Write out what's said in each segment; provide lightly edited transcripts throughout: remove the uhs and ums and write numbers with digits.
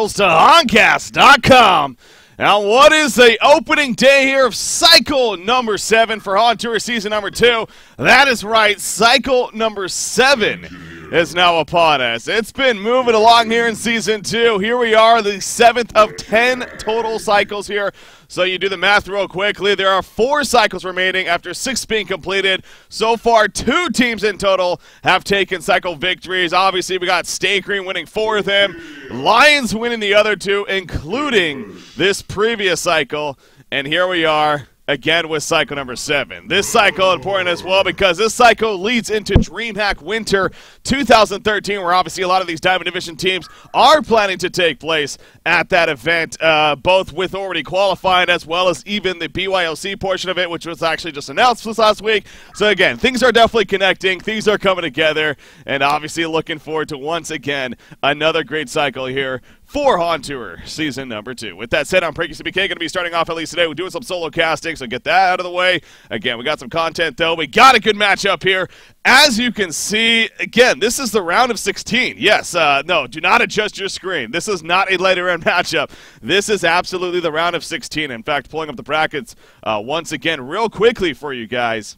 girls to HoNcast.com. Now, what is the opening day here of Cycle number 7 for HoN Tour season number 2? That is right, Cycle number 7 is now upon us. It's been moving along here in season 2. Here we are, the 7th of 10 total cycles here. So you do the math real quickly. There are 4 cycles remaining after 6 being completed. So far, 2 teams in total have taken cycle victories. Obviously, we got Stay Green winning 4 of them, Lions winning the other 2, including this previous cycle. And here we are again with cycle number 7. This cycle important as well because this cycle leads into DreamHack Winter 2013, where obviously a lot of these Diamond Division teams are planning to take place at that event, both with already qualified as well as even the BYOC portion of it, which was actually just announced this last week. So again, things are definitely connecting, things are coming together, and obviously looking forward to once again another great cycle here for HoN Tour season number 2. With that said, I'm Pranky CBK, going to be starting off at least today. We're doing some solo casting, so get that out of the way. Again, we got some content, though. We got a good matchup here. As you can see, again, this is the round of 16. Yes, no, do not adjust your screen. This is not a later round matchup. This is absolutely the round of 16. In fact, pulling up the brackets once again real quickly for you guys.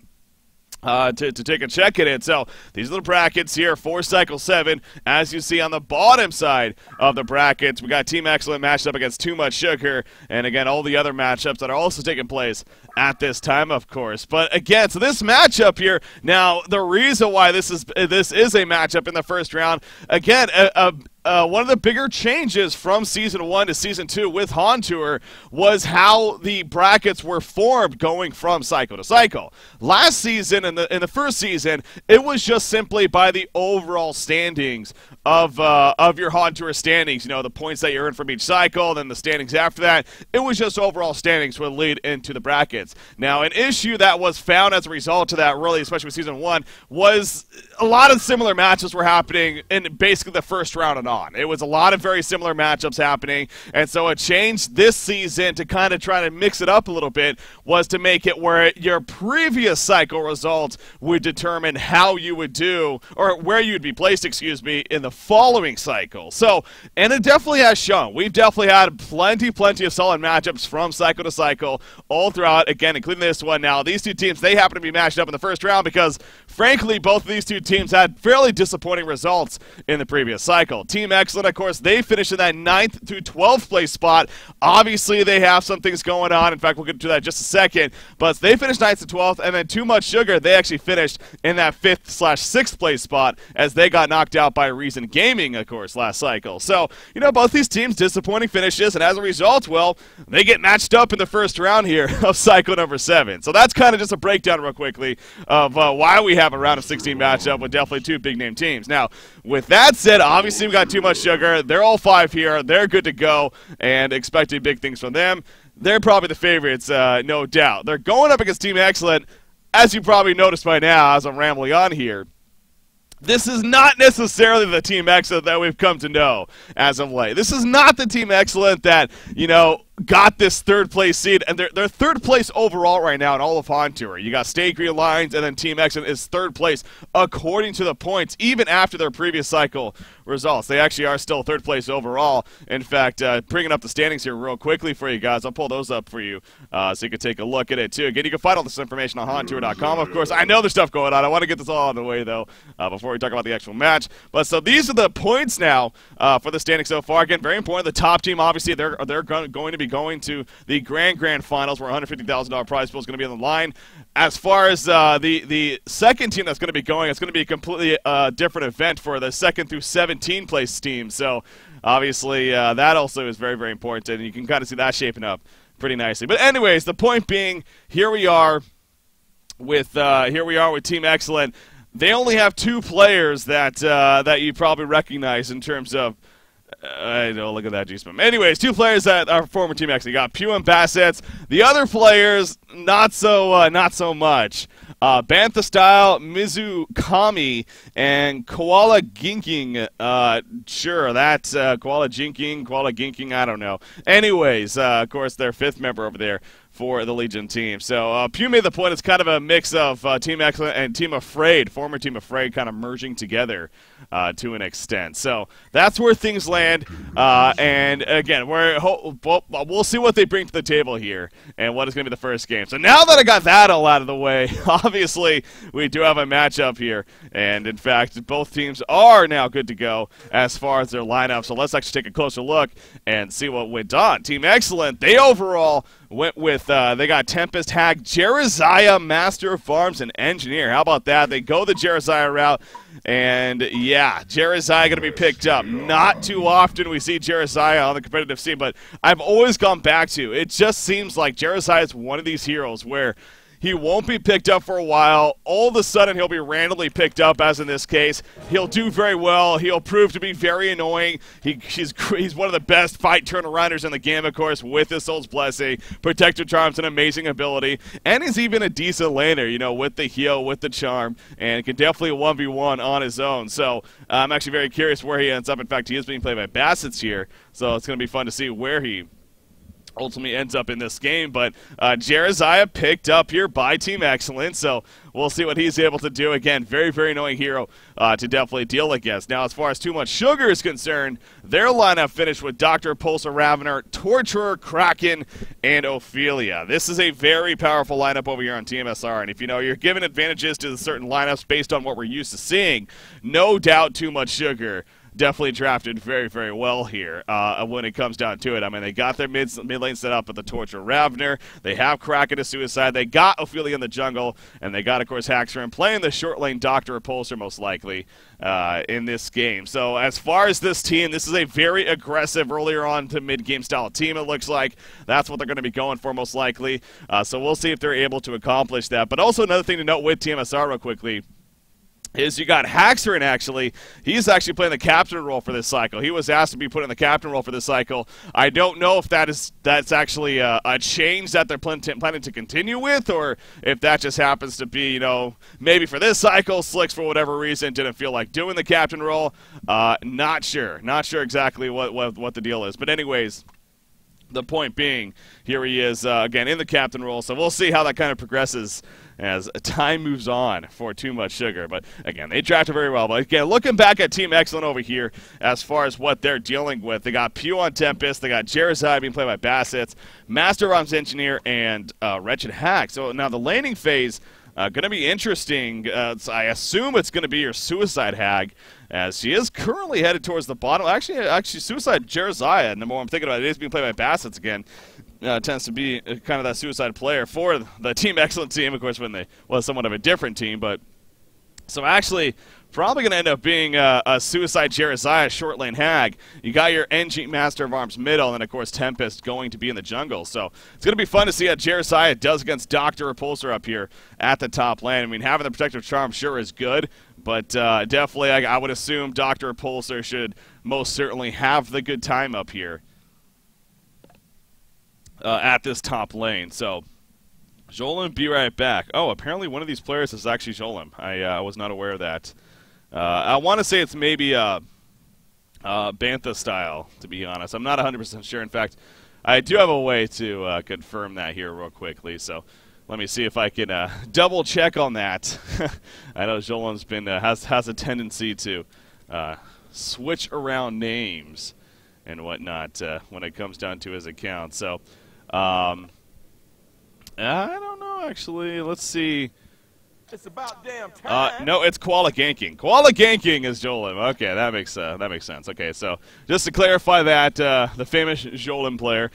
To take a check at it. So these are the brackets here for Cycle 7. As you see on the bottom side of the brackets, we got Team Excellent matched up against Too Much Sugar, and again, all the other matchups that are also taking place at this time, of course. But again, so this matchup here, now the reason why this is a matchup in the first round, again, one of the bigger changes from Season 1 to Season 2 with HoN Tour was how the brackets were formed going from cycle to cycle. Last season, in the first season, it was just simply by the overall standings of your HoN Tour standings. You know, the points that you earn from each cycle, then the standings after that. It was just overall standings would lead into the brackets. Now, an issue that was found as a result of that, really, especially with Season 1, was a lot of similar matches were happening in basically the first round and on. It was a lot of very similar matchups happening, and so a change this season to kind of try to mix it up a little bit was to make it where your previous cycle results would determine how you would do, or where you would be placed, excuse me, in the following cycle. So, and it definitely has shown. We've definitely had plenty of solid matchups from cycle to cycle all throughout, again, including this one. Now, these two teams, they happen to be matched up in the first round because, frankly, both of these two teams had fairly disappointing results in the previous cycle. Team Excellent, of course, they finished in that 9th through 12th place spot. Obviously, they have some things going on. In fact, we'll get to that in just a second. But they finished 9th to 12th, and then Too Much Sugar, they actually finished in that 5th/6th place spot as they got knocked out by Reason Gaming, of course, last cycle. So, you know, both these teams, disappointing finishes, and as a result, well, they get matched up in the first round here of cycle number 7. So that's kind of just a breakdown real quickly of why we have a round of 16 matchup with definitely 2 big-name teams. Now, with that said, obviously we got Too Much Sugar. They're all 5 here. They're good to go, and expecting big things from them. They're probably the favorites, no doubt. They're going up against Team Excellent, as you probably noticed by now as I'm rambling on here. This is not necessarily the Team Excellent that we've come to know as of late. This is not the Team Excellent that, you know, got this 3rd place seed, and they're 3rd place overall right now in all of HoN Tour. You got Stay Green Lions, and then Team Excellent is 3rd place according to the points, even after their previous cycle results. They actually are still 3rd place overall. In fact, bringing up the standings here real quickly for you guys. I'll pull those up for you so you can take a look at it too. Again, you can find all this information on HoNTour.com. Of course, I know there's stuff going on. I want to get this all out of the way, though, before we talk about the actual match. But so these are the points now for the standings so far. Again, very important. The top team, obviously, they're going to be going to the grand finals, where $150,000 prize pool is going to be on the line. As far as the second team that's going to be going, it's going to be a completely different event for the 2nd through 17 place team. So obviously that also is very important, and you can kind of see that shaping up pretty nicely. But anyways, the point being, here we are with Team Excellent. They only have 2 players that you probably recognize in terms of. I know, look at that G-spam. Anyways, 2 players that are former Team X. You got Pew and Bassett's. The other players, not so much. Bantha Style, Mizukami, and Koala Ginking. Sure, that's Koala Ginking, I don't know. Anyways, of course, their 5th member over there for the Legion team. So Pew made the point it's kind of a mix of Team Excellent and Team Afraid, former Team Afraid, kind of merging together to an extent. So that's where things land. And again, we'll see what they bring to the table here and what is going to be the first game. So now that I got that all out of the way, obviously we do have a matchup here. And in fact, both teams are now good to go as far as their lineup. So let's actually take a closer look and see what went on. Team Excellent, they overall went with, they got Tempest, Hag, Jeremiah, Master of Arms, and Engineer. How about that? They go the Jeremiah route, and yeah, Jeremiah going to be picked up. Not too often we see Jeremiah on the competitive scene, but I've always gone back to, it just seems like Jeremiah is one of these heroes where he won't be picked up for a while. All of a sudden, he'll be randomly picked up, as in this case. He'll do very well. He'll prove to be very annoying. He's one of the best fight turnarounders in the game, of course, with his Soul's Blessing. Protective Charm's an amazing ability. And he's even a decent laner, you know, with the heal, with the charm, and can definitely 1v1 on his own. So I'm actually very curious where he ends up. In fact, he is being played by Bassett's here, so it's going to be fun to see where he ultimately ends up in this game. But Jeremiah picked up here by Team Excellent, so we'll see what he's able to do. Again, very, very annoying hero to definitely deal against. Now, as far as Too Much Sugar is concerned, their lineup finished with Dr. Repulsor, Ravener, Torturer, Kraken, and Ophelia. This is a very powerful lineup over here on tmsR, and if you know you're given advantages to certain lineups based on what we're used to seeing, no doubt Too Much Sugar definitely drafted very, very well here when it comes down to it. I mean, they got their mid lane set up with the Torture Ravener. They have Kraken to Suicide. They got Ophelia in the jungle. And they got, of course, Haxor and playing the short lane Dr. Repulsor most likely in this game. So as far as this team, this is a very aggressive earlier on to mid-game style team, it looks like. That's what they're going to be going for most likely. So we'll see if they're able to accomplish that. But also another thing to note with tmsR real quickly is you got Haxor, and actually, he's actually playing the captain role for this cycle. He was asked to be put in the captain role for this cycle. I don't know if that's actually a change that they're planning to continue with, or if that just happens to be, you know, maybe for this cycle, Slicks, for whatever reason, didn't feel like doing the captain role. Not sure. Not sure exactly what the deal is. But anyways, the point being, here he is, again, in the captain role. So we'll see how that kind of progresses as time moves on for Too Much Sugar. But again, they drafted very well. But again, looking back at Team Excellent over here as far as what they're dealing with, they got Pew on Tempest, they got Jeremiah being played by Bassett's, Master of Arms Engineer, and Wretched Hack. So now the laning phase, going to be interesting. I assume it's going to be your Suicide Hag, as she is currently headed towards the bottom. Actually, Suicide Jeremiah, and the more I'm thinking about it, is being played by Bassett's again. Tends to be kind of that suicide player for the Team Excellent team, of course, when they was somewhat of a different team. But so actually, probably going to end up being a Suicide Jeremiah short lane Hag. You got your NG Master of Arms middle, and then, of course, Tempest going to be in the jungle. So it's going to be fun to see how Jeremiah does against Dr. Repulsor up here at the top lane. I mean, having the Protective Charm sure is good, but definitely I would assume Dr. Repulsor should most certainly have the good time up here at this top lane. So Jolem, be right back. Oh, apparently one of these players is actually Jolem. I was not aware of that. I want to say it's maybe Bantha style, to be honest. I'm not 100% sure. In fact, I do have a way to confirm that here real quickly. So let me see if I can double check on that. I know Jolem's been has a tendency to switch around names and whatnot when it comes down to his account. So I don't know, actually. Let's see. It's about damn time. No, it's Koala Ganking. Koala Ganking is Jolem. Okay, that makes sense. Okay, so just to clarify that, the famous Jolem player,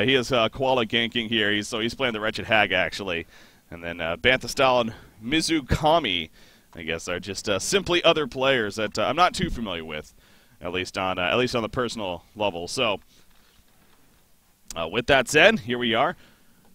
he is Koala Ganking here. He's playing the Wretched Hag, actually. And then Bantha Style and Mizukami, I guess, are just simply other players that I'm not too familiar with, at least on the personal level. So with that said, here we are,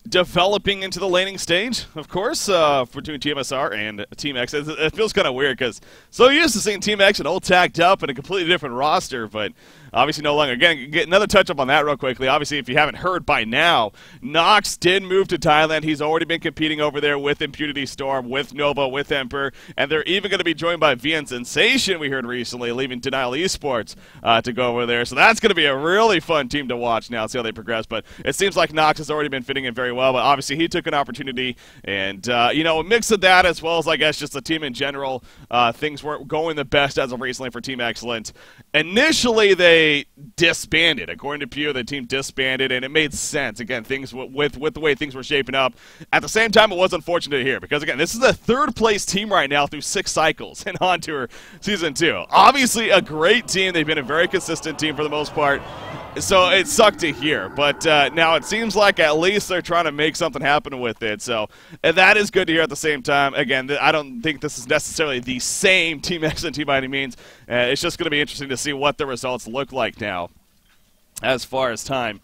developing into the laning stage, of course, between tmsR and Team X. It feels kind of weird because so used to seeing Team X and all tagged up in a completely different roster, but obviously no longer. Again, get another touch-up on that real quickly. Obviously, if you haven't heard by now, Nox did move to Thailand. He's already been competing over there with Impunity Storm, with Nova, with Emperor, and they're even going to be joined by VN Sensation, we heard recently, leaving Denial Esports to go over there. So that's going to be a really fun team to watch now, see how they progress. But it seems like Nox has already been fitting in very well, but obviously he took an opportunity, and, you know, a mix of that as well as, I guess, just the team in general, things weren't going the best as of recently for Team Excellent. Initially, they disbanded. According to Pew, the team disbanded, and it made sense. Again, things with the way things were shaping up. At the same time, it was unfortunate here because, again, this is a third-place team right now through 6 cycles in HoN Tour Season 2. Obviously, a great team. They've been a very consistent team for the most part. So it sucked to hear, but now it seems like at least they're trying to make something happen with it. So that is good to hear at the same time. Again, I don't think this is necessarily the same Team Excellent team by any means. It's just going to be interesting to see what the results look like now as far as time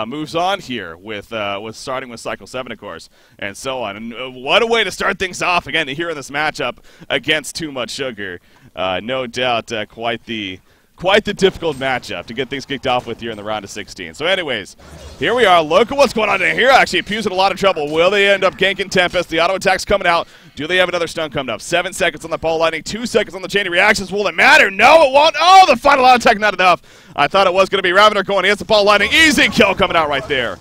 moves on here with starting with Cycle 7, of course, and so on. And what a way to start things off, again, here in this matchup against Too Much Sugar. No doubt quite the difficult matchup to get things kicked off with here in the round of 16. So anyways, here we are. Look at what's going on in here. Actually, Pew's in a lot of trouble. Will they end up ganking Tempest? The auto attack's coming out. Do they have another stun coming up? 7 seconds on the ball lightning, 2 seconds on the chain of reactions. Will it matter? No, it won't. Oh, the final auto attack, not enough. I thought it was going to be Ravener going against the ball lightning. Easy kill coming out right there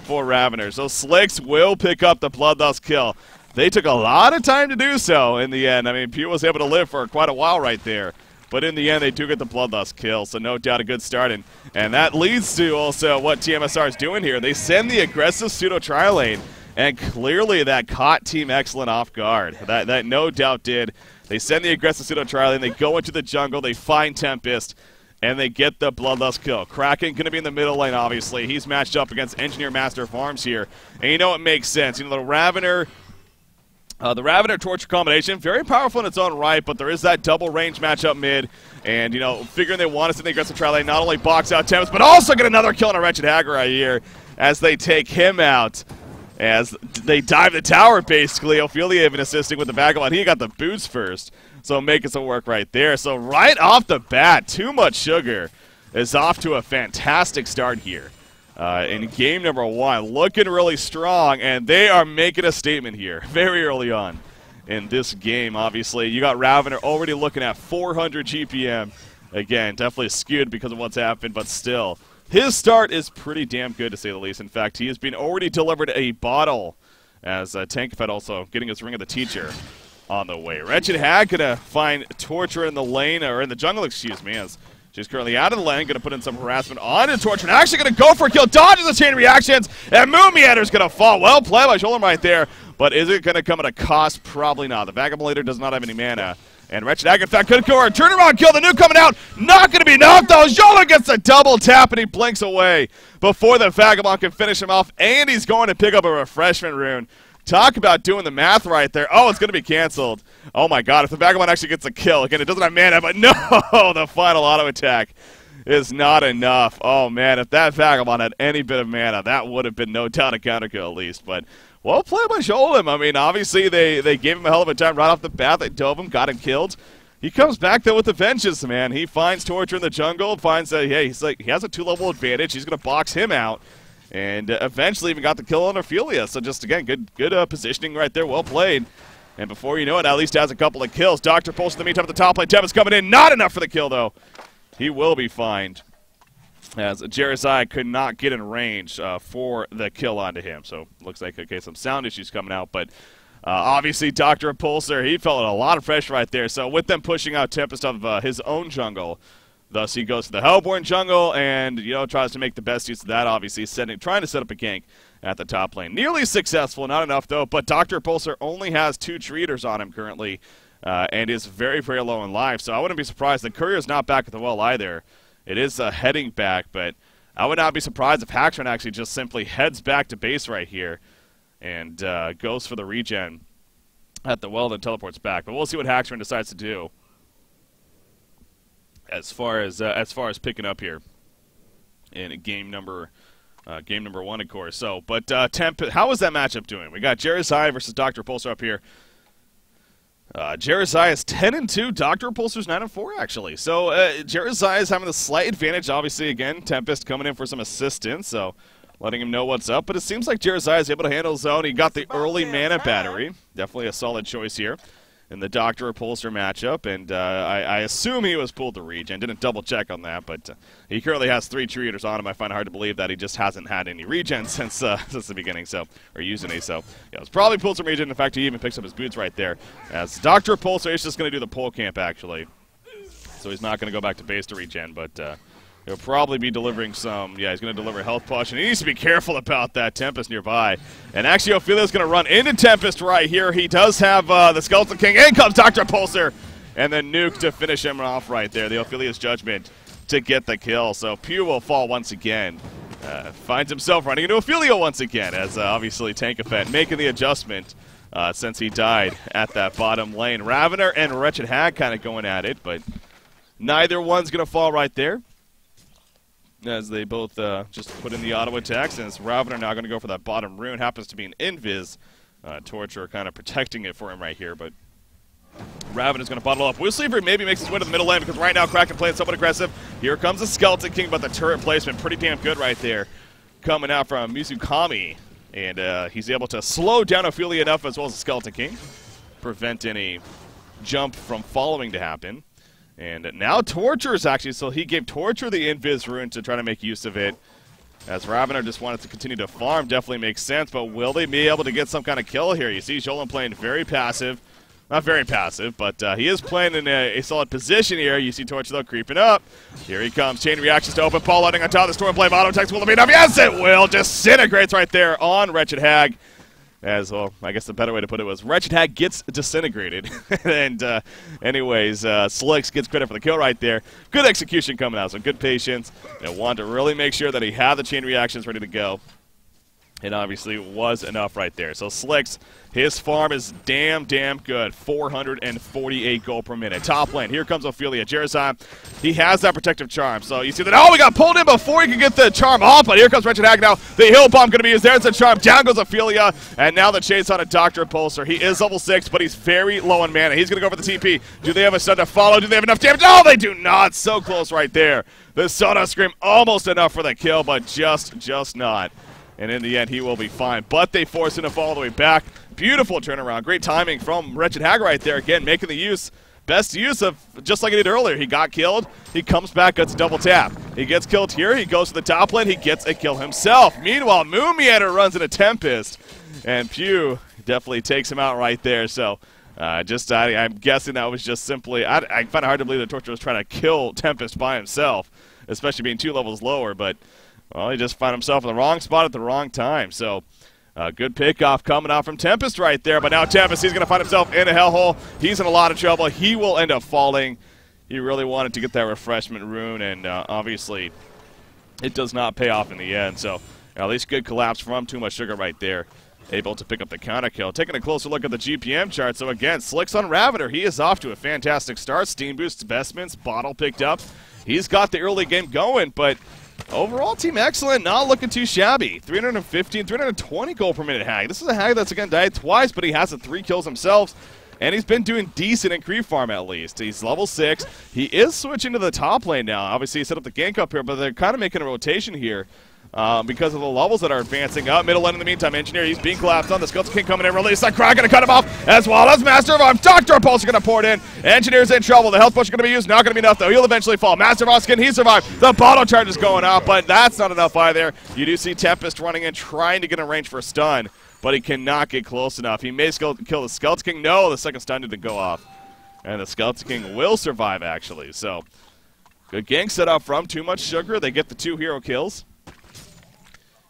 for Ravener. So Slicks will pick up the Bloodlust kill. They took a lot of time to do so in the end. I mean, Pew was able to live for quite a while right there. But in the end, they do get the Bloodlust kill, so no doubt a good start. And that leads to also what tmsR is doing here. They send the aggressive pseudo tri-lane, and clearly that caught Team Excellent off guard. That no doubt did. They send the aggressive pseudo tri-lane, they go into the jungle, they find Tempest, and they get the Bloodlust kill. Kraken going to be in the middle lane, obviously. He's matched up against Engineer Master of Arms here. And you know it makes sense. You know, the Ravener Torture combination, very powerful in its own right, but there is that double range matchup mid, and, you know, figuring they want us in the aggressive tri-lane, not only box out Tempest, but also get another kill on a Wretched Hag right here as they take him out, as they dive the tower, basically. Ophelia even assisting with the Vagabond. He got the boots first, so making some work right there. So right off the bat, Too Much Sugar is off to a fantastic start here. In game number 1, looking really strong, and they are making a statement here very early on in this game. Obviously, you got Ravener already looking at 400 GPM. Again, definitely skewed because of what's happened, but still, his start is pretty damn good to say the least. In fact, he has been already delivered a bottle as Tankfed also getting his Ring of the Teacher on the way. Wretched Hag gonna find Torture in the lane, or in the jungle, excuse me, as she's currently out of the lane, going to put in some harassment on to Torture, and actually going to go for a kill, dodges the chain reactions, and Moonmeander's going to fall. Well played by Sholem right there, but is it going to come at a cost? Probably not. The Vagabond leader does not have any mana, and Wretched Hag, in fact, could go for a turnaround kill. The nuke coming out, not going to be enough, though. Sholem gets a double tap, and he blinks away before the Vagabond can finish him off, and he's going to pick up a refreshment rune. Talk about doing the math right there. Oh, it's going to be canceled. Oh, my God. If the Vagabond actually gets a kill. Again, it doesn't have mana, but no, the final auto attack is not enough. Oh, man, if that Vagabond had any bit of mana, that would have been no doubt a counter kill at least. But well played by Sholem. I mean, obviously, they gave him a hell of a time right off the bat. They dove him, got him killed. He comes back, though, with a vengeance, man. He finds Torture in the jungle, finds that, hey, he has a 2-level advantage. He's going to box him out. And eventually even got the kill on Ophelia. So just, again, good positioning right there. Well played. And before you know it, at least has a couple of kills. Dr. Pulse in the meantime at the top lane. Tempest coming in. Not enough for the kill, though. He will be fined, as Jerizai could not get in range for the kill onto him. So looks like, okay, some sound issues coming out. But obviously, Dr. Repulsor, he felt a lot of pressure right there. So with them pushing out Tempest of his own jungle, thus, he goes to the Hellborn jungle and, you know, tries to make the best use of that, obviously, trying to set up a gank at the top lane. Nearly successful, not enough, though, but Dr. Repulsor only has 2 treaters on him currently and is very, very low in life, so I wouldn't be surprised. The Courier's not back at the well either. It is heading back, but I would not be surprised if Haxron actually just simply heads back to base right here and goes for the regen at the well, then teleports back. But we'll see what Haxron decides to do as far as picking up here in game number 1, of course. So, but how is that matchup doing? We got Jerizai versus Dr. Pulsar up here. Jeremiah is 10-2. Dr. Repulsor's 9-4, actually. So Jeremiah is having the slight advantage. Obviously, again, Tempest coming in for some assistance, so letting him know what's up. But it seems like Jeremiah is able to handle his own. He got the early mana battery. Definitely a solid choice here in the Dr. Repulsor matchup. And I assume he was pulled to regen. Didn't double check on that, but he currently has 3 Tree Eaters on him. I find it hard to believe that he just hasn't had any regen since the beginning, or using any. So yeah, it was probably pulled some regen. In fact, he even picks up his boots right there. As Dr. Repulsor is just going to do the pole camp, actually. So he's not going to go back to base to regen, but he'll probably be delivering some. Yeah, he's going to deliver health push, and he needs to be careful about that Tempest nearby. And actually, Ophelia's going to run into Tempest right here. He does have the Skeleton King. In comes Dr. Repulsor, and then Nuke to finish him off right there. The Ophelia's Judgment to get the kill. So Pew will fall once again. Finds himself running into Ophelia once again, as obviously Tankafet making the adjustment since he died at that bottom lane. Ravener and Wretched Hag kind of going at it, but neither one's going to fall right there, as they both just put in the auto attacks. And it's Ravener now going to go for that bottom rune. Happens to be an Invis. Torture kind of protecting it for him right here, but Ravener's going to bottle up. We'll see if he maybe makes his way to the middle lane, because right now Kraken playing somewhat aggressive. Here comes the Skeleton King, but the turret placement pretty damn good right there, coming out from Mizukami. And he's able to slow down Ophelia enough, as well as the Skeleton King, prevent any jump from following to happen. And now Torture is actually, so he gave Torture the Invis rune to try to make use of it, as Ravener just wanted to continue to farm. Definitely makes sense, but will they be able to get some kind of kill here? You see Jolan playing very passive. Not very passive, but he is playing in a solid position here. You see Torture, though, creeping up. Here he comes. Chain reactions to open. Paul loading on top of the Stormblade. Auto attacks. Will it be enough? Yes, it will. Disintegrates right there on Wretched Hag. As well, I guess the better way to put it was Wretched Hag gets disintegrated. And anyways, Slicks gets credit for the kill right there. Good execution coming out, so good patience. And wanted to really make sure that he had the chain reactions ready to go. And obviously it was enough right there. So Slicks, his farm is damn good. 448 gold per minute. Top lane, here comes Ophelia. Jerizon, he has that protective charm. So you see that, oh, we got pulled in before he could get the charm off, but here comes Wretched Hag now. The heal bomb going to be used. There's the charm. Down goes Ophelia, and now the chase on a Dr. Repulsor. He is level 6, but he's very low on mana. He's going to go for the TP. Do they have a stun to follow? Do they have enough damage? Oh, they do not. So close right there. The Soda Scream almost enough for the kill, but just not. And in the end, he will be fine. But they force him to fall all the way back. Beautiful turnaround. Great timing from Wretched Hag right there. Again, making the best use of, just like he did earlier. He got killed. He comes back, gets a double tap. He gets killed here. He goes to the top lane. He gets a kill himself. Meanwhile, Moomiander runs into Tempest. And Pew definitely takes him out right there. So I'm guessing that was just simply, I find it hard to believe that Torture was trying to kill Tempest by himself, especially being 2 levels lower. But well, he just found himself in the wrong spot at the wrong time. So, good pickoff coming out from Tempest right there. But now Tempest, he's going to find himself in a hellhole. He's in a lot of trouble. He will end up falling. He really wanted to get that refreshment rune, and obviously it does not pay off in the end. So, at least good collapse from Too Much Sugar right there. Able to pick up the counter kill. Taking a closer look at the GPM chart. So, again, Slicks on Ravener. He is off to a fantastic start. Steam boosts, investments, bottle picked up. He's got the early game going, but overall, Team Excellent not looking too shabby. 315, 320 gold per minute Hag. This is a Hag that's, again, died twice, but he has the 3 kills himself. And he's been doing decent in creep farm, at least. He's level 6. He is switching to the top lane now. Obviously, he set up the gank up here, but they're kind of making a rotation here because of the levels that are advancing up. Middle lane in the meantime, Engineer, he's being collapsed on. The Skeleton King coming in, release that Crack, going to cut him off, as well as Master of Arms. Dr. Repulsor going to pour it in. Engineer's in trouble. The health push is going to be used. Not going to be enough, though. He'll eventually fall. Master of Arms, he survived. The bottle charge is going out, but that's not enough either. You do see Tempest running in, trying to get in range for a stun, but he cannot get close enough. He may kill the Skeleton King. No, the second stun didn't go off. And the Skeleton King will survive, actually. So, good gank set up from Too Much Sugar. They get the 2 hero kills.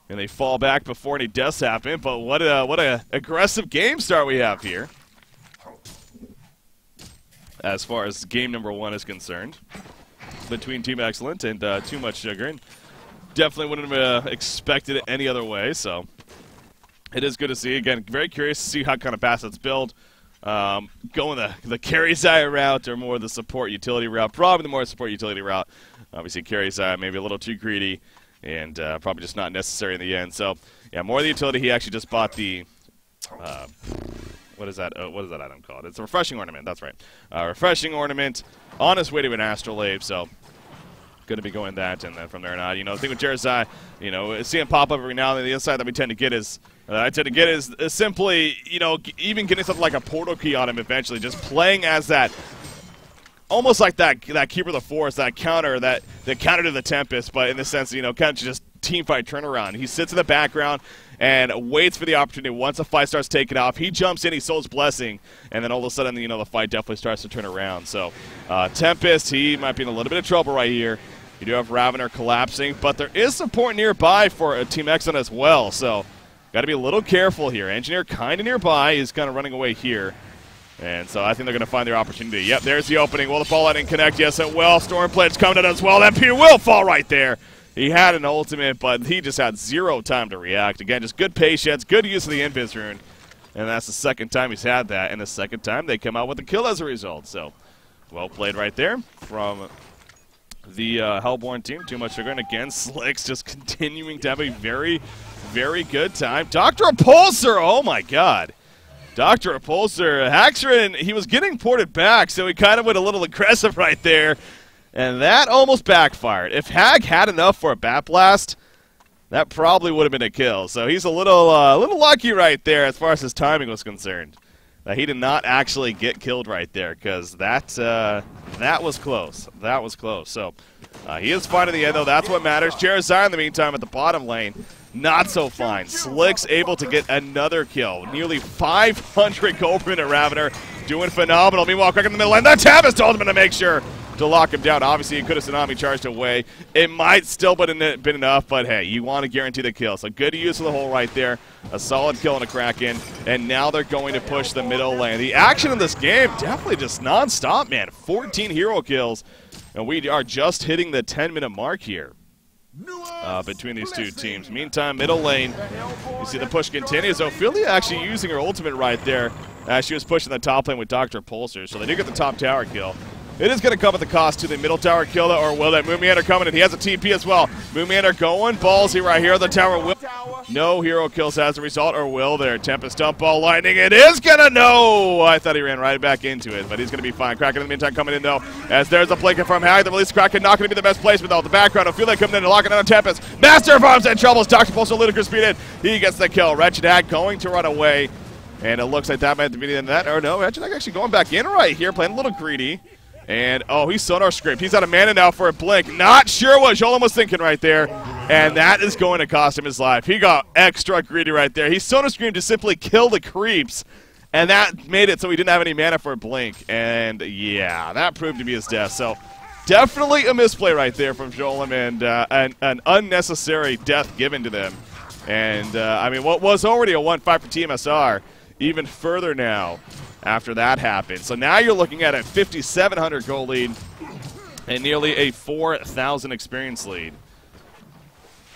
And they fall back before any deaths happen. But what a aggressive game start we have here, as far as game number 1 is concerned, between Team Excellent and Too Much Sugar. And definitely wouldn't have expected it any other way. So it is good to see. Again, very curious to see how kind of Bassett's build. Going the carry Zaya route or more the support utility route. Probably the more support utility route. Obviously, carry Zaya maybe a little too greedy, and probably just not necessary in the end. So, yeah, more of the utility. He actually just bought the what is that? What is that item called? It's a refreshing ornament. That's right. Refreshing ornament on his way to an astrolabe. So going to be going that, and then from there on out, the thing with Jeremiah, seeing him pop up every now and then. The insight that we tend to get is simply, even getting something like a portal key on him eventually, just playing as that. Almost like that Keeper of the Forest, that counter to the Tempest, but in the sense, kind of just team fight turnaround. He sits in the background and waits for the opportunity. Once the fight starts taking off, he jumps in, he sows Blessing, and then all of a sudden, the fight definitely starts to turn around. So, Tempest, he might be in a little bit of trouble right here. You do have Ravener collapsing, but there is support nearby for Team xCet as well, so got to be a little careful here. Engineer kind of nearby. He's kind of running away here. And so I think they're going to find their opportunity. Yep, there's the opening. Will the ball lightning connect? Yes, it will. Stormplade's coming in as well. That P will fall right there. He had an ultimate, but he just had zero time to react. Again, just good patience, good use of the Invis rune. And that's the second time he's had that. And the second time they come out with a kill as a result. So, well played right there from the Hellborn team. Too much sugar. And again, Slicks just continuing to have a very, very good time. Dr. Repulsor, oh my god. Dr. Repulsor, Haxrin, he was getting ported back, so he kind of went a little aggressive right there, and that almost backfired. If Hag had enough for a Bat Blast, that probably would have been a kill. So he's a little lucky right there as far as his timing was concerned. That he did not actually get killed right there, because that was close. That was close. So he is fine in the end, though. That's what matters. Jeremiah, in the meantime, at the bottom lane, not so fine. Slick's able to get another kill. Nearly 500 gold per minute. Ravener doing phenomenal. Meanwhile, quick in the middle lane. That Tavis told him to make sure to lock him down. Obviously, he could have Tsunami charged away. It might still been enough, but hey, you want to guarantee the kill. So good use of the hole right there. A solid kill on a Kraken. And now they're going to push the middle lane. The action in this game definitely just non-stop, man. 14 hero kills. And we are just hitting the 10-minute mark here. Between these two teams. Meantime, middle lane, you see the push continues. Ophelia actually using her ultimate right there as she was pushing the top lane with Dr. Repulsor. So they do get the top tower kill. It is going to come at the cost to the middle tower kill, or will that Moonmeander coming in? He has a TP as well. Moonmeander going ballsy right here. The tower will. No hero kills as a result, or will there? Tempest dump ball lightning. It is going to no. I thought he ran right back into it, but he's going to be fine. Kraken in the meantime coming in though, as there's a flanker from Hag. The release Kraken not going to be the best placement though. The background, Ophelia coming in and locking on Tempest. Master of Arms in trouble. Dr. Repulsor ludicrous speed in. He gets the kill. Wretched Hag going to run away, and it looks like that might be the end of that. Or no, Wretched Hag actually going back in right here, playing a little greedy. And, oh, he's Sonar Script. He's out of mana now for a blink. Not sure what Jolan was thinking right there. And that is going to cost him his life. He got extra greedy right there. He Sonar Screamed to simply kill the creeps. And that made it so he didn't have any mana for a blink. And, yeah, that proved to be his death. So, definitely a misplay right there from Jolan. And an unnecessary death given to them. And, I mean, what was already a 1-5 for tmsR, even further now. After that happened. So now you're looking at a 5,700 gold lead and nearly a 4,000 experience lead.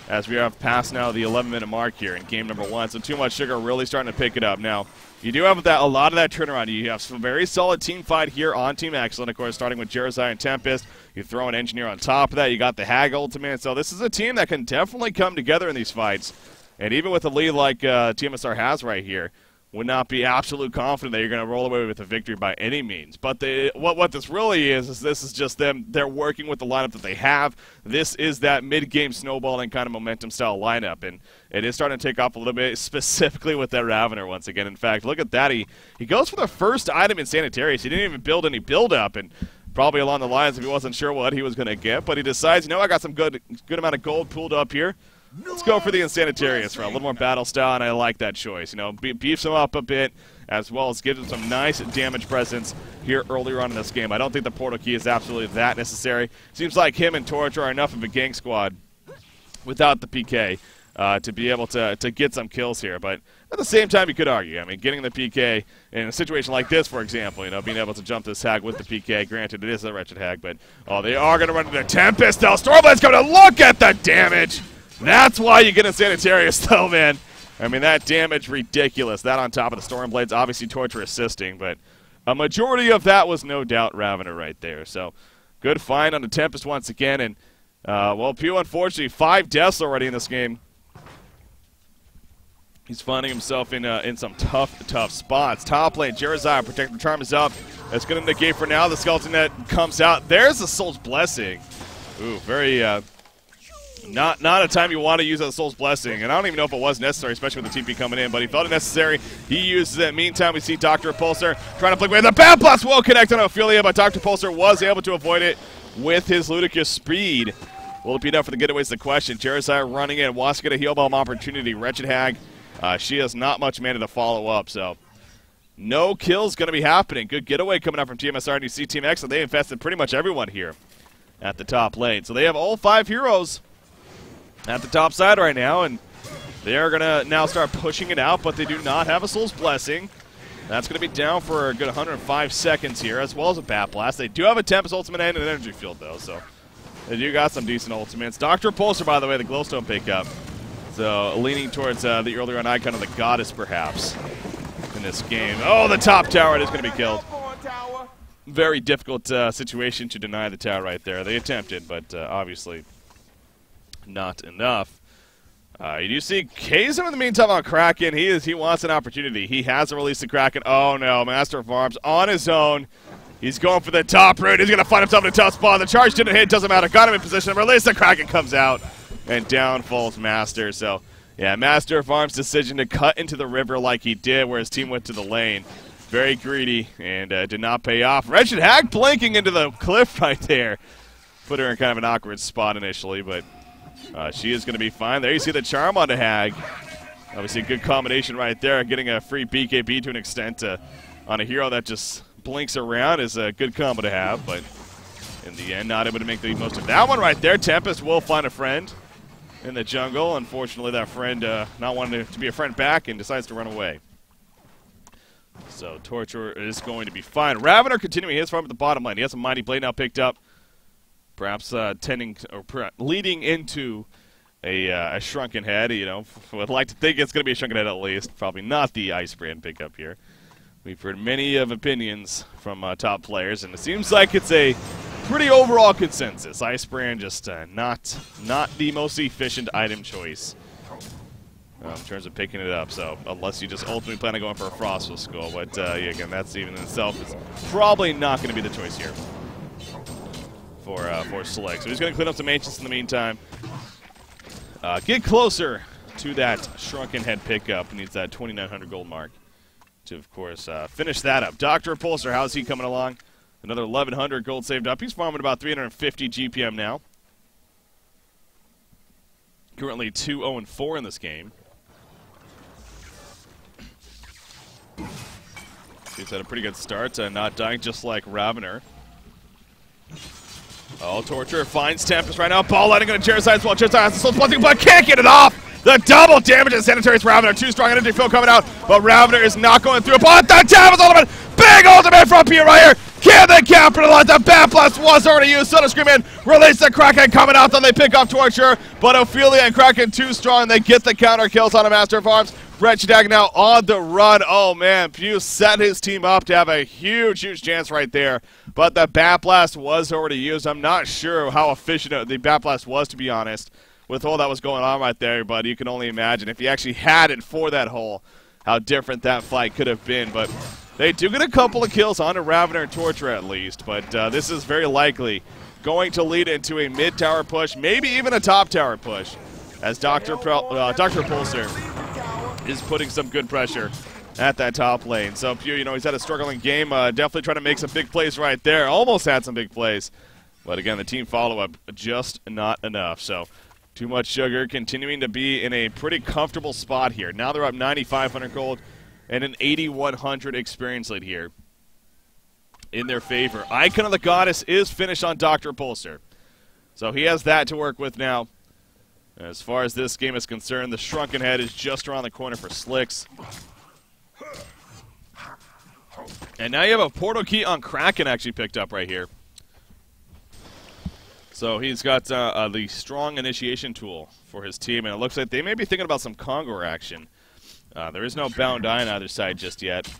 As we have passed now the 11-minute mark here in game number 1. So Too Much Sugar really starting to pick it up. Now, you do have a lot of that turnaround. You have some very solid team fight here on Team xCet, of course, starting with Jeremiah and Tempest. You throw an Engineer on top of that. You got the Hag ultimate. So this is a team that can definitely come together in these fights. And even with a lead like tmsR has right here, would not be absolute confident that you're going to roll away with a victory by any means. But what this really is this is just them. They're working with the lineup that they have. This is that mid-game snowballing kind of momentum-style lineup, and it is starting to take off a little bit, specifically with that Ravener once again. In fact, look at that. He goes for the first item in Sanitarius. He didn't even build any build-up, and probably along the lines if he wasn't sure what he was going to get. But he decides, I got some good amount of gold pooled up here. Let's go for the Insanitarius route. A little more battle style, and I like that choice. Beefs him up a bit, as well as gives him some nice damage presence here earlier on in this game. I don't think the portal key is absolutely that necessary. Seems like him and Torch are enough of a gang squad without the PK to be able to get some kills here. But at the same time, you could argue. I mean, getting the PK in a situation like this, for example, being able to jump this Hag with the PK. Granted, it is a Wretched Hag, but they are going to run into Tempest now. Stormblade's going to look at the damage. That's why you get a Sanitarius, though, man. I mean, that damage, ridiculous. That on top of the Stormblades, obviously Torture assisting, but a majority of that was no doubt Ravener right there. So, good find on the Tempest once again, and, well, Pew, unfortunately, 5 deaths already in this game. He's finding himself in some tough spots. Top lane, Jeremiah, Protective Charm is up. That's going to negate for now. The Skeleton Net comes out. There's the Soul's Blessing. Ooh, very, not a time you want to use a Soul's Blessing. And I don't even know if it was necessary, especially with the TP coming in. But he felt it necessary. He uses it. Meantime, we see Dr. Repulsor trying to flick away. The Bad Blast will connect on Ophelia, but Dr. Repulsor was able to avoid it with his ludicrous speed. Will it be enough for the getaway is the question. Jeremiah running in, wants to get a heal bomb opportunity. Wretched Hag. She has not much mana to follow up, so no kills going to be happening. Good getaway coming up from tmsR and you see Team X, and they infested pretty much everyone here at the top lane. So they have all 5 heroes at the top side right now, and they are going to now start pushing it out, but they do not have a Soul's Blessing. That's going to be down for a good 105 seconds here, as well as a Bat Blast. They do have a Tempest Ultimate and an Energy Field, though, so they do got some decent ultimates. Dr. Repulsor, by the way, the Glowstone pickup. So leaning towards the earlier on icon of the Goddess, perhaps, in this game. Oh, the top tower is going to be killed. Very difficult situation to deny the tower right there. They attempted, but obviously not enough. You do see Kaizo in the meantime on Kraken. He wants an opportunity. He has to release the Kraken. Oh no, Master of Arms on his own. He's going for the top route. He's going to find himself in a tough spot. The charge didn't hit. Doesn't matter. Got him in position. Release the Kraken comes out. And down falls Master. So, yeah, Master of Arms' decision to cut into the river like he did where his team went to the lane. Very greedy and did not pay off. Wretched Hag blinking into the cliff right there. Put her in kind of an awkward spot initially, but she is going to be fine. There you see the charm on the Hag. Obviously a good combination right there. Getting a free BKB to an extent on a hero that just blinks around is a good combo to have, but in the end, not able to make the most of that one right there. Tempest will find a friend in the jungle. Unfortunately, that friend not wanting to be a friend back and decides to run away. So Torture is going to be fine. Ravener continuing his farm at the bottom lane. He has a Mighty Blade now picked up. Perhaps leading into a Shrunken Head. You know, would like to think it's going to be a Shrunken Head at least. Probably not the Ice Brand pickup here. We've heard many of opinions from top players, and it seems like it's a pretty overall consensus. Ice Brand just not the most efficient item choice in terms of picking it up. So unless you just ultimately plan on going for a Frostful Skull, but yeah, again, that's even in itself is probably not going to be the choice here for Select. So he's going to clean up some ancients in the meantime. Get closer to that Shrunken Head pickup. Needs that 2,900 gold mark to, of course, finish that up. Dr. Repulsor, how's he coming along? Another 1,100 gold saved up. He's farming about 350 GPM now. Currently 2-0-4 in this game. He's had a pretty good start, not dying just like Ravener. Oh, Torture finds Tempest right now. Ball lighting on a Jeremiah as well. Jeremiah has the Soul's Blessing, but can't get it off. The double damage and Sanitary's Ravener. Too strong energy field coming out, but Ravener is not going through. But the Tempest ultimate, big ultimate from Pierre right here. Can they capitalize? The Bat Blast was already used. Soda Scream in, release the Kraken coming out. Then they pick off Torture, but Ophelia and Kraken too strong. They get the counter kills on a Master of Arms. Wretched Hag now on the run. Oh man, Pew set his team up to have a huge chance right there. But the Bat Blast was already used. I'm not sure how efficient the Bat Blast was, to be honest, with all that was going on right there. But you can only imagine if he actually had it for that hole, how different that fight could have been. But they do get a couple of kills onto Ravener and Torture at least. But this is very likely going to lead into a mid-tower push, maybe even a top-tower push, as Dr. Repulsor is putting some good pressure at that top lane. So Pew, you know, he's had a struggling game. Definitely trying to make some big plays right there. Almost had some big plays. But again, the team follow-up just not enough. So too much sugar, continuing to be in a pretty comfortable spot here. Now they're up 9,500 gold and an 8,100 experience lead here in their favor. Icon of the Goddess is finished on Dr. Repulsor. So he has that to work with now. As far as this game is concerned, the Shrunken Head is just around the corner for Slicks. And now you have a portal key on Kraken actually picked up right here. So he's got the strong initiation tool for his team, and it looks like they may be thinking about some Congo action. There is no Bound Eye on either side just yet.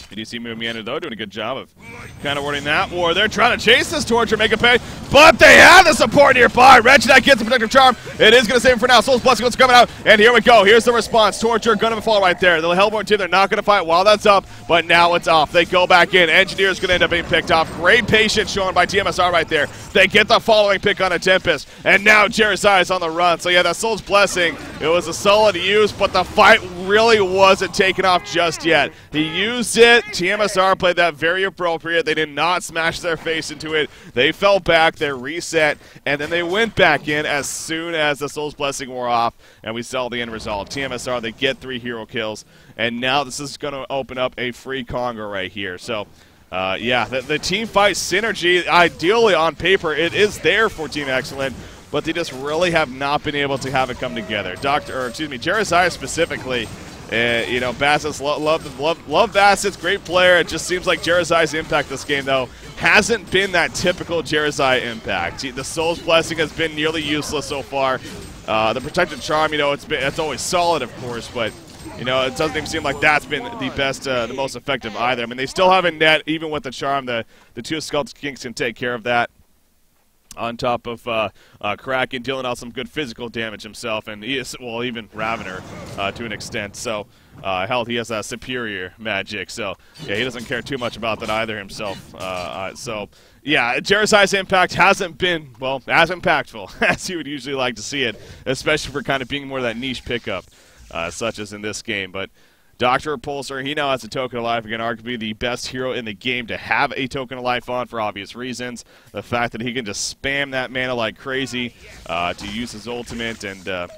You do see Mumiander, though, doing a good job of kind of wording that war. They're trying to chase this Torture, make a pay, but they have the support nearby. Wretched gets the Protective Charm. It is going to save him for now. Soul's Blessing is coming out, and here we go. Here's the response. Torture going to fall right there. The Hellborn team, they're not going to fight while that's up, but now it's off. They go back in. Engineer's going to end up being picked off. Great patience shown by tmsR right there. They get the following pick on a Tempest, and now Jeremiah is on the run. So yeah, that Soul's Blessing, it was a solid use, but the fight really wasn't taken off just yet. He used it. tmsR played that very appropriate. They did not smash their face into it. They fell back, they reset, and then they went back in as soon as the Soul's Blessing wore off, and we saw the end result. tmsR, they get 3 hero kills, and now this is going to open up a free Conga right here. So, yeah, the team fight synergy, ideally on paper, it is there for Team Excellent, but they just really have not been able to have it come together. Jeremiah specifically, you know, Bassett's love Bassett's great player. It just seems like Jeremiah's impact this game, though, hasn't been that typical Jeremiah impact. The Soul's Blessing has been nearly useless so far. The Protected Charm, you know, it's always solid, of course, but you know, it doesn't even seem like that's been the best, the most effective either. I mean, they still have a net, even with the Charm. The 2 Sculpted Kings can take care of that. On top of Kraken dealing out some good physical damage himself, and he is, well, even Ravener to an extent. So, hell, he has superior magic. So, yeah, he doesn't care too much about that either himself. So, yeah, Jeremiah's impact hasn't been, well, as impactful as you would usually like to see it, especially for kind of being more of that niche pickup, such as in this game. But Dr. Repulsor, he now has a Token of Life. Again, arguably the best hero in the game to have a Token of Life on for obvious reasons. The fact that he can just spam that mana like crazy to use his ultimate and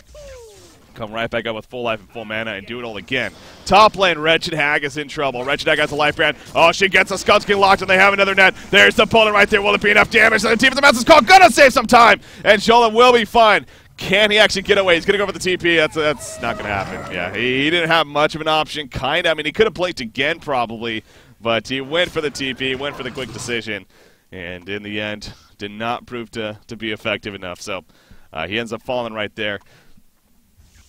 come right back up with full life and full mana and do it all again. Top lane, Wretched Hag is in trouble. Wretched Hag has a life brand. Oh, she gets a Skull King locked, and they have another net. There's the opponent right there. Will it be enough damage? And the team of the Mouse is called. Gonna save some time, and Jolan will be fine. Can he actually get away? He's going to go for the TP. That's not going to happen. Yeah, he didn't have much of an option, kind of. I mean, he could have blinked again probably, but he went for the TP, went for the quick decision, and in the end, did not prove to be effective enough. So he ends up falling right there.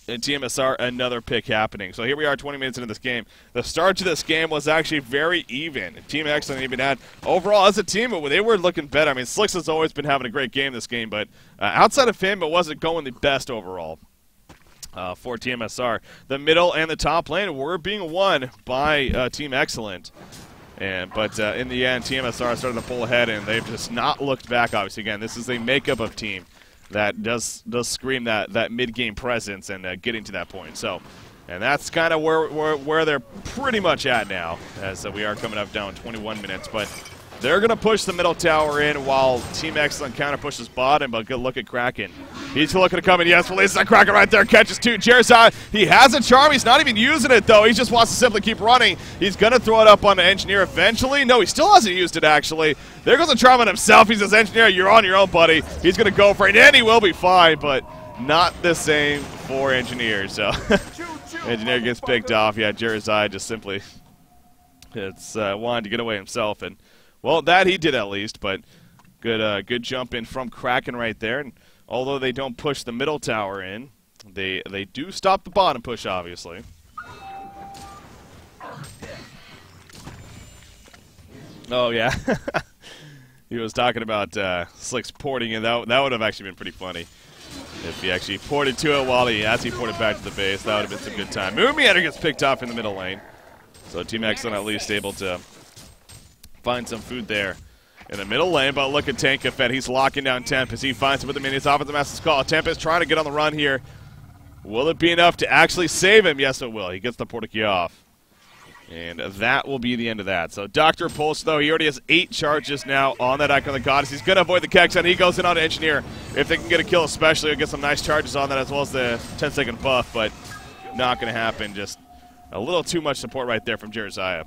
And tmsR, another pick happening. So here we are 20 minutes into this game. The start to this game was actually very even. Team Excellent even had, overall, as a team, they were looking better. I mean, Slicks has always been having a great game this game, but outside of him, it wasn't going the best overall for tmsR. The middle and the top lane were being won by Team Excellent. But in the end, tmsR started to pull ahead, and they've just not looked back, obviously. Again, this is a makeup of team that does scream that mid-game presence and getting to that point. So, and that's kind of where they're pretty much at now, as we are coming up down 21 minutes. But they're going to push the middle tower in while Team Excellent counter pushes bottom, but good look at Kraken. He's looking to come in. Yes, releases that Kraken right there. Catches 2. Jeremiah, he has a Charm. He's not even using it, though. He just wants to simply keep running. He's going to throw it up on the Engineer eventually. No, he still hasn't used it, actually. There goes the Charm on himself. He says, Engineer, you're on your own, buddy. He's going to go for it, and he will be fine, but not the same for Engineer. So, Engineer gets picked off. Yeah, Jeremiah just simply wanted to get away himself, and well, that he did at least, but good jump in from Kraken right there. And although they don't push the middle tower in, they do stop the bottom push, obviously. Oh, yeah. He was talking about Slicks porting, and that would have actually been pretty funny if he actually ported to it as he ported back to the base. That would have been some good time. Mumiander gets picked off in the middle lane. So Team Excellent at least able to find some food there in the middle lane, but look at Tankafet. He's locking down Tempest. He finds him with the minions. Offensive Master's call. Tempest trying to get on the run here. Will it be enough to actually save him? Yes, it will. He gets the Portakey off. And that will be the end of that. So Dr. Pulse, though, he already has 8 charges now on that Icon of the Goddess. He's going to avoid the Kex, and he goes in on Engineer. If they can get a kill especially, he'll get some nice charges on that as well as the 10-second buff, but not going to happen. Just a little too much support right there from Jeremiah.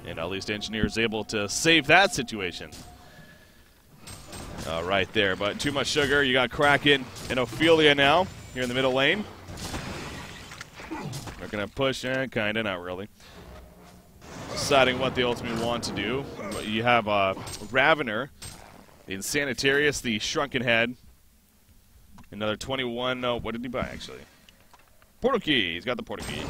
And at least Engineer is able to save that situation. Right there, but too much sugar. You got Kraken and Ophelia now here in the middle lane. They're going to push, kind of, not really. Deciding what they ultimately want to do. You have Ravener, the Insanitarius, the Shrunken Head. Another 21. No, what did he buy, actually? Portakey. He's got the Portakey.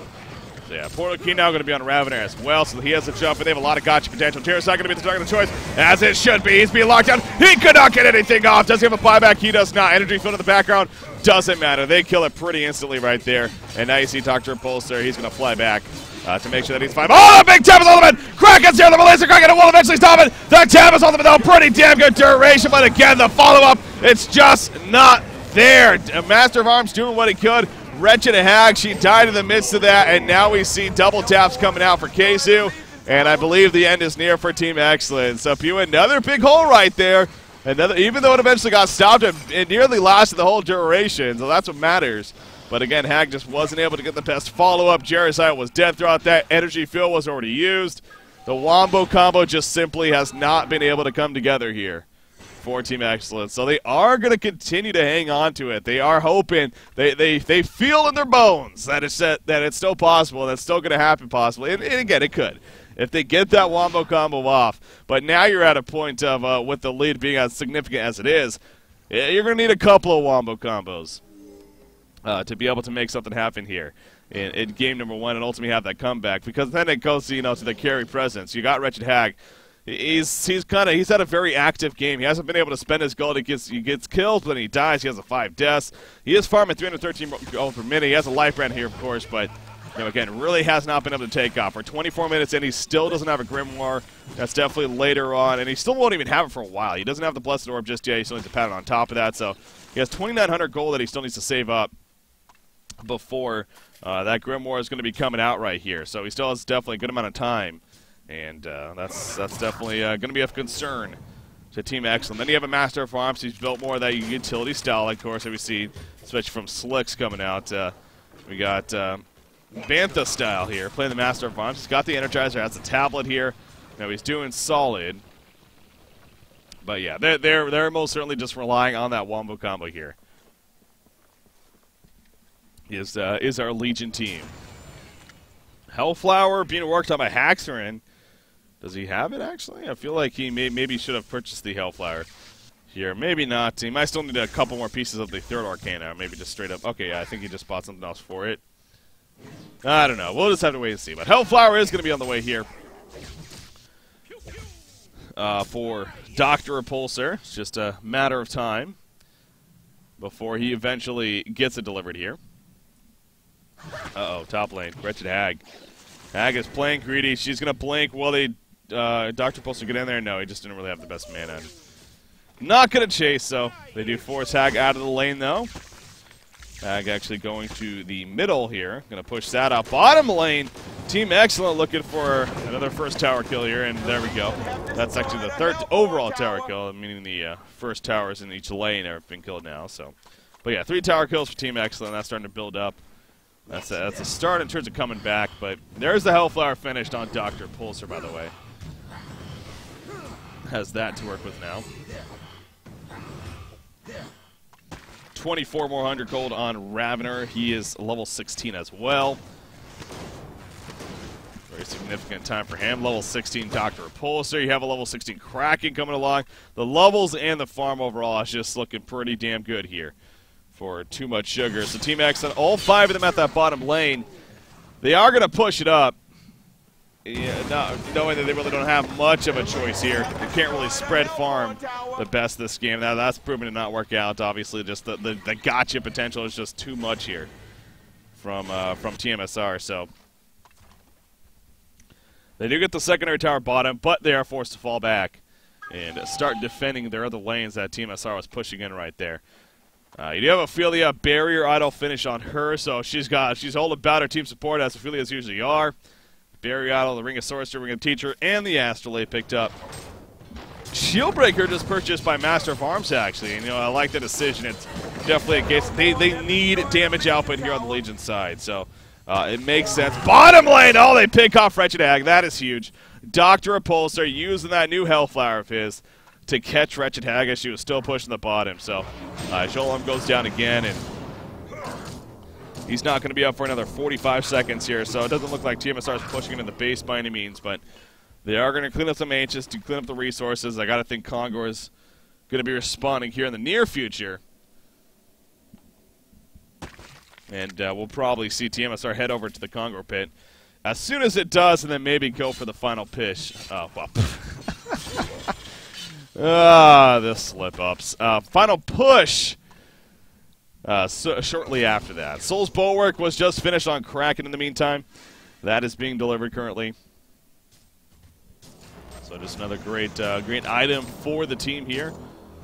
So yeah, Portal Key now going to be on Ravener as well, so he has a jump, and they have a lot of gotcha potential. tmsR going to be the target of choice, as it should be. He's being locked down. He could not get anything off. Does he have a buyback? He does not. Energy field in the background. Doesn't matter. They kill it pretty instantly right there. And now you see Dr. Repulsor. He's going to fly back to make sure that he's fine. Oh, big Tempest Ultimate! Kraken's here. The laser Kraken will eventually stop it. The Tempest Ultimate, though, pretty damn good duration. But again, the follow-up, it's just not there. Master of Arms doing what he could. Wretched Hag, she died in the midst of that, and now we see double taps coming out for Keizu, and I believe the end is near for Team Excellence. So Pew, another big hole right there. Even though it eventually got stopped, it nearly lasted the whole duration, so that's what matters. But again, Hag just wasn't able to get the best follow-up. Jerezite was dead throughout that. Energy field was already used. The Wombo combo just simply has not been able to come together here for Team Excellence. So they are going to continue to hang on to it. They are hoping, they feel in their bones that it's still possible, that's still going to happen possibly. And again, it could, if they get that Wombo combo off. But now you're at a point of, with the lead being as significant as it is, you're going to need a couple of Wombo combos to be able to make something happen here in game number 1 and ultimately have that comeback. Because then it goes, to the carry presence. You got Wretched Hag. He's had a very active game. He hasn't been able to spend his gold. He gets killed, but then he dies. He has a 5 deaths. He is farming 313 gold per minute. He has a life brand here, of course, but again, really has not been able to take off. For 24 minutes in, he still doesn't have a Grimoire. That's definitely later on, and he still won't even have it for a while. He doesn't have the Blessed Orb just yet. He still needs to pat it on top of that. So he has 2,900 gold that he still needs to save up before that Grimoire is going to be coming out right here. So he still has definitely a good amount of time. And that's definitely going to be of concern to Team Excellent. Then you have a Master of Arms. He's built more of that utility style, of course, that we see, especially from Slicks coming out. We got Bantha style here, playing the Master of Arms. He's got the Energizer, has the tablet here. He's doing solid. But yeah, they're most certainly just relying on that Wombo combo here. Is our Legion team. Hellflower being worked on by Haxerin. Does he have it, actually? I feel like he maybe should have purchased the Hellflower here. Maybe not. He might still need a couple more pieces of the third Arcana. Maybe just straight up. Okay, yeah, I think he just bought something else for it. I don't know. We'll just have to wait and see. But Hellflower is going to be on the way here for Dr. Repulsor. It's just a matter of time before he eventually gets it delivered here. Uh-oh, top lane. Wretched Hag. Hag is playing greedy. She's going to blink. Will they Dr. Repulsor get in there? No, he just didn't really have the best mana. Not going to chase, so they do force Hag out of the lane, though. Hag actually going to the middle here. Going to push that out. Bottom lane, Team Excellent looking for another first tower kill here, and there we go. That's actually the third overall tower kill, meaning the first towers in each lane have been killed now. So, but yeah, 3 tower kills for Team Excellent. That's starting to build up. That's a start in terms of coming back, but there's the Hellflower finished on Dr. Repulsor, by the way. Has that to work with now. 24 more 100 gold on Ravener. He is level 16 as well. Very significant time for him. Level 16 Dr. Repulsor. You have a level 16 Kraken coming along. The levels and the farm overall is just looking pretty damn good here for Too Much Sugar. So Team Excellent, all 5 of them at that bottom lane. They are going to push it up. Yeah, knowing that they really don't have much of a choice here. They can't really spread farm the best this game. Now that's proven to not work out. Obviously, just the gotcha potential is just too much here from tmsR. So they do get the secondary tower bottom, but they are forced to fall back and start defending their other lanes that tmsR was pushing in right there. You do have Ophelia, barrier idle finish on her, so she's all about her team support as Ophelia's usually are. Barrier idle, the Ring of Sorcerer, Ring of Teacher, and the Astrolabe picked up. Shieldbreaker just purchased by Master of Arms, actually. And, I like the decision. It's definitely a case. They need damage output here on the Legion side, so it makes sense. Bottom lane! Oh, they pick off Wretched Hag. That is huge. Dr. Repulsor using that new Hellflower of his to catch Wretched Hag as she was still pushing the bottom. So Sholem goes down again, and he's not going to be up for another 45 seconds here. So it doesn't look like tmsR is pushing into the base by any means, but they are going to clean up some Ancients to clean up the resources. I got to think Kongor is going to be responding here in the near future. And we'll probably see tmsR head over to the Kongor pit. as soon as it does, and then maybe go for the final pitch. Oh, well. The slip-ups. Final push shortly after that. Soul's Bulwark was just finished on Kraken in the meantime. That is being delivered currently. So just another great item for the team here.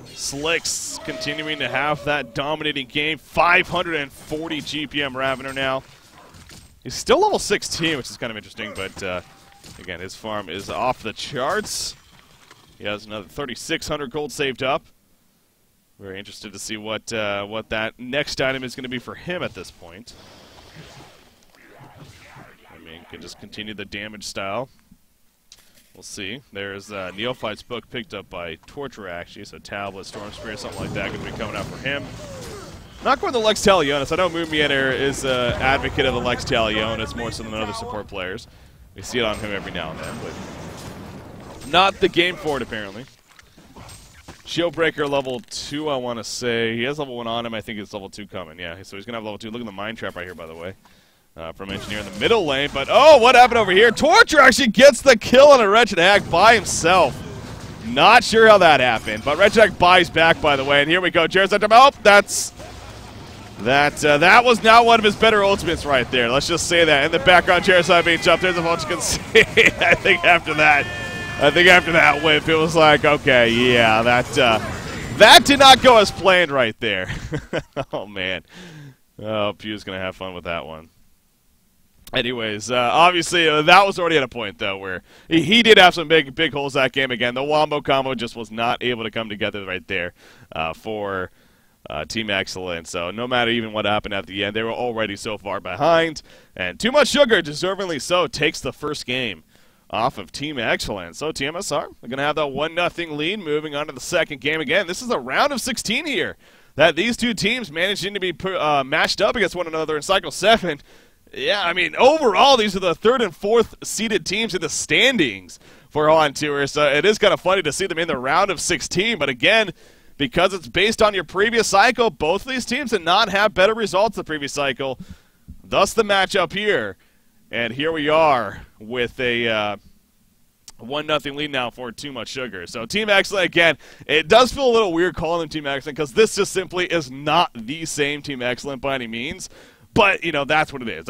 Slicks continuing to have that dominating game. 540 GPM Ravener now. He's still level 16, which is kind of interesting, but again, his farm is off the charts. He has another 3,600 gold saved up. Very interested to see what that next item is going to be for him at this point. I mean, can just continue the damage style. We'll see. There's Neophyte's book picked up by Torture, actually, so Tablet, Storm Spear, something like that going to be coming out for him. Not going to Lex Talionis. I know Moon Meander is an advocate of the Lex Talionis more so than other support players. We see it on him every now and then, but not the game for it, apparently. Shieldbreaker level 2, I want to say. He has level 1 on him. I think it's level 2 coming. Yeah, so he's going to have level 2. Look at the Mind Trap right here, by the way. From Engineer in the middle lane, but oh, what happened over here? Torture actually gets the kill on a Wretched Hag by himself. Not sure how that happened, but Wretched Hag buys back, by the way, and here we go. Jared's at him. Oh, that was not one of his better ultimates right there. Let's just say that. In the background, Jared's being jumped. There's a bunch you can see. I think after that whip, it was like, okay, yeah, that did not go as planned right there. Oh, man. Oh, Pew's going to have fun with that one. Anyways, obviously, that was already at a point, though, where he did have some big holes that game again. The Wombo combo just was not able to come together right there for Team Excellent. So no matter even what happened at the end, they were already so far behind. And Too Much Sugar, deservingly so, takes the first game off of Team Excellent. So tmsR, they're going to have that 1-0 lead moving on to the second game again. This is a round of 16 here that these two teams managing to be matched up against one another in Cycle 7. Yeah, I mean, overall, these are the 3rd and 4th seeded teams in the standings for HoN Tour. So it is kind of funny to see them in the round of 16. But again, because it's based on your previous cycle, both of these teams did not have better results the previous cycle. Thus the matchup here. And here we are with a 1-0 lead now for Too Much Sugar. So Team Excellent, again, it does feel a little weird calling them Team Excellent because this just simply is not the same Team Excellent by any means. But, you know, that's what it is.